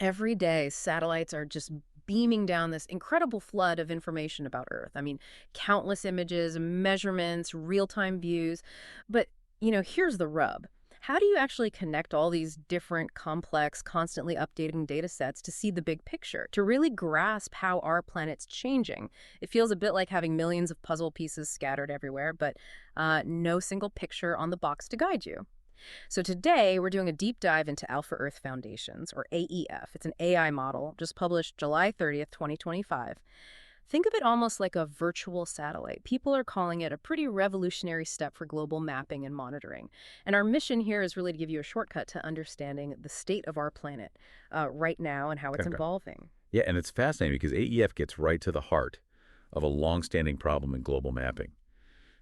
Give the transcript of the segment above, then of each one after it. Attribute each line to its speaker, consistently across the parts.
Speaker 1: Every day, satellites are just beaming down this incredible flood of information about Earth. I mean, countless images, measurements, real-time views. But, here's the rub. How do you actually connect all these different, complex, constantly updating data sets to see the big picture, to really grasp how our planet's changing? It feels a bit like having millions of puzzle pieces scattered everywhere, but no single picture on the box to guide you. So today, we're doing a deep dive into Alpha Earth Foundations, or AEF. It's an AI model, just published July 30th, 2025. Think of it almost like a virtual satellite. People are calling it a pretty revolutionary step for global mapping and monitoring. And our mission here is really to give you a shortcut to understanding the state of our planet right now and how it's
Speaker 2: Okay.
Speaker 1: evolving.
Speaker 2: Yeah, and it's fascinating because AEF gets right to the heart of a long-standing problem in global mapping.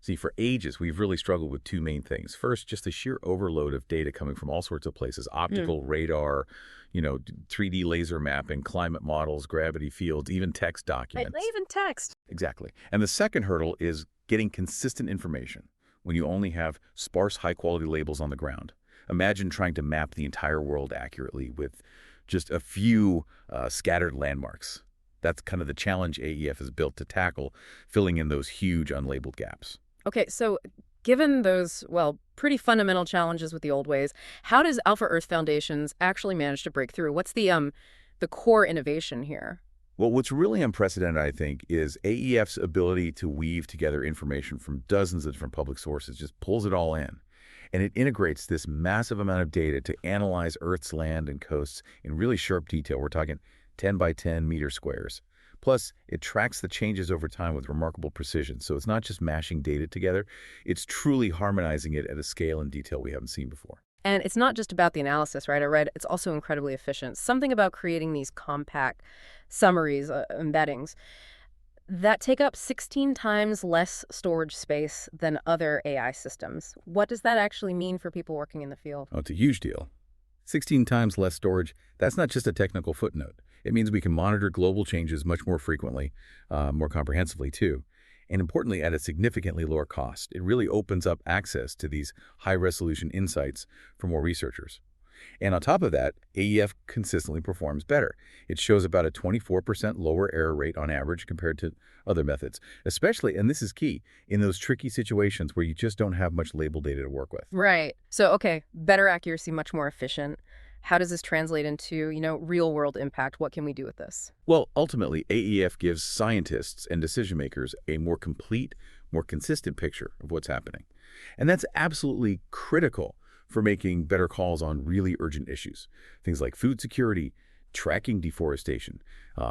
Speaker 2: See, for ages, we've really struggled with two main things. First, just the sheer overload of data coming from all sorts of places, optical, radar, 3D laser mapping, climate models, gravity fields, even text documents.
Speaker 1: Even text.
Speaker 2: Exactly. And the second hurdle is getting consistent information when you only have sparse, high-quality labels on the ground. Imagine trying to map the entire world accurately with just a few scattered landmarks. That's kind of the challenge AEF is built to tackle, filling in those huge unlabeled gaps.
Speaker 1: Okay, so given those, well, pretty fundamental challenges with the old ways, how does Alpha Earth Foundations actually manage to break through? What's the core innovation here?
Speaker 2: Well, what's really unprecedented, I think, is AEF's ability to weave together information from dozens of different public sources, just pulls it all in. And it integrates this massive amount of data to analyze Earth's land and coasts in really sharp detail. We're talking 10 by 10 meter squares. Plus, it tracks the changes over time with remarkable precision. So it's not just mashing data together, it's truly harmonizing it at a scale and detail we haven't seen before.
Speaker 1: And it's not just about the analysis, right? I read it's also incredibly efficient. Something about creating these compact summaries, embeddings, that take up 16 times less storage space than other AI systems. What does that actually mean for people working in the field?
Speaker 2: Oh, it's a huge deal. 16 times less storage, that's not just a technical footnote. It means we can monitor global changes much more frequently, more comprehensively too, and importantly at a significantly lower cost. It really opens up access to these high-resolution insights for more researchers. And on top of that, AEF consistently performs better. It shows about a 24% lower error rate on average compared to other methods, especially, and this is key, in those tricky situations where you just don't have much label data to work with.
Speaker 1: Right. So, okay, better accuracy, much more efficient. How does this translate into, real-world impact? What can we do with this?
Speaker 2: Well, ultimately, AEF gives scientists and decision makers a more complete, more consistent picture of what's happening. And that's absolutely critical for making better calls on really urgent issues. Things like food security, tracking deforestation,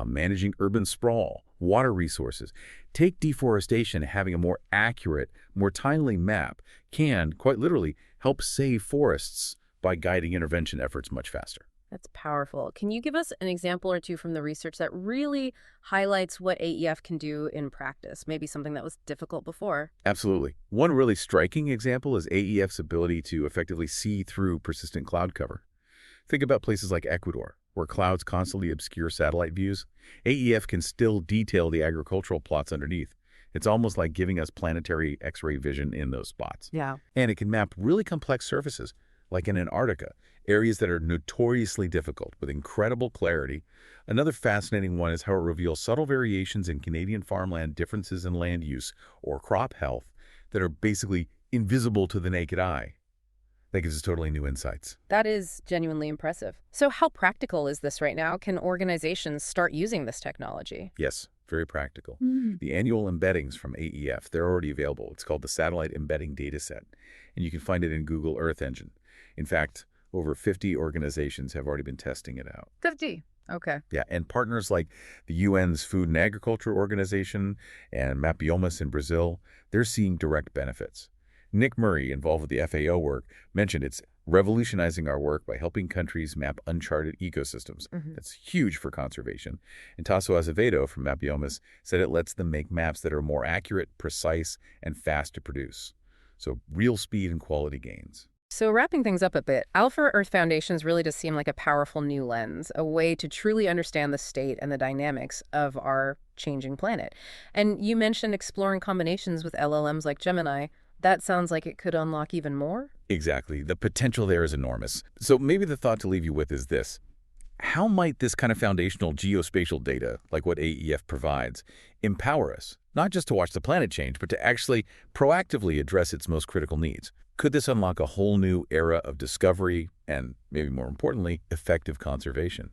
Speaker 2: managing urban sprawl, water resources. Take deforestation, having a more accurate, more timely map can, quite literally, help save forests by guiding intervention efforts much faster.
Speaker 1: That's powerful. Can you give us an example or two from the research that really highlights what AEF can do in practice? Maybe something that was difficult before.
Speaker 2: Absolutely. One really striking example is AEF's ability to effectively see through persistent cloud cover. Think about places like Ecuador, where clouds constantly obscure satellite views. AEF can still detail the agricultural plots underneath. It's almost like giving us planetary X-ray vision in those spots.
Speaker 1: Yeah.
Speaker 2: And it can map really complex surfaces, like in Antarctica, areas that are notoriously difficult with incredible clarity. Another fascinating one is how it reveals subtle variations in Canadian farmland differences in land use or crop health that are basically invisible to the naked eye. That gives us totally new insights.
Speaker 1: That is genuinely impressive. So how practical is this right now? Can organizations start using this technology?
Speaker 2: Yes, very practical. The annual embeddings from AEF, they're already available. It's called the Satellite Embedding Dataset, and you can find it in Google Earth Engine. In fact, over 50 organizations have already been testing it out.
Speaker 1: 50. Okay.
Speaker 2: Yeah, and partners like the UN's Food and Agriculture Organization and MapBiomas in Brazil, they're seeing direct benefits. Nick Murray, involved with the FAO work, mentioned it's revolutionizing our work by helping countries map uncharted ecosystems. That's huge for conservation. And Tasso Azevedo from MapBiomas said it lets them make maps that are more accurate, precise, and fast to produce. So real speed and quality gains.
Speaker 1: So wrapping things up a bit, Alpha Earth Foundations really does seem like a powerful new lens, a way to truly understand the state and the dynamics of our changing planet. And you mentioned exploring combinations with LLMs like Gemini. That sounds like it could unlock even more?
Speaker 2: Exactly. The potential there is enormous. So maybe the thought to leave you with is this. How might this kind of foundational geospatial data, like what AEF provides, empower us, not just to watch the planet change, but to actually proactively address its most critical needs? Could this unlock a whole new era of discovery and, maybe more importantly, effective conservation?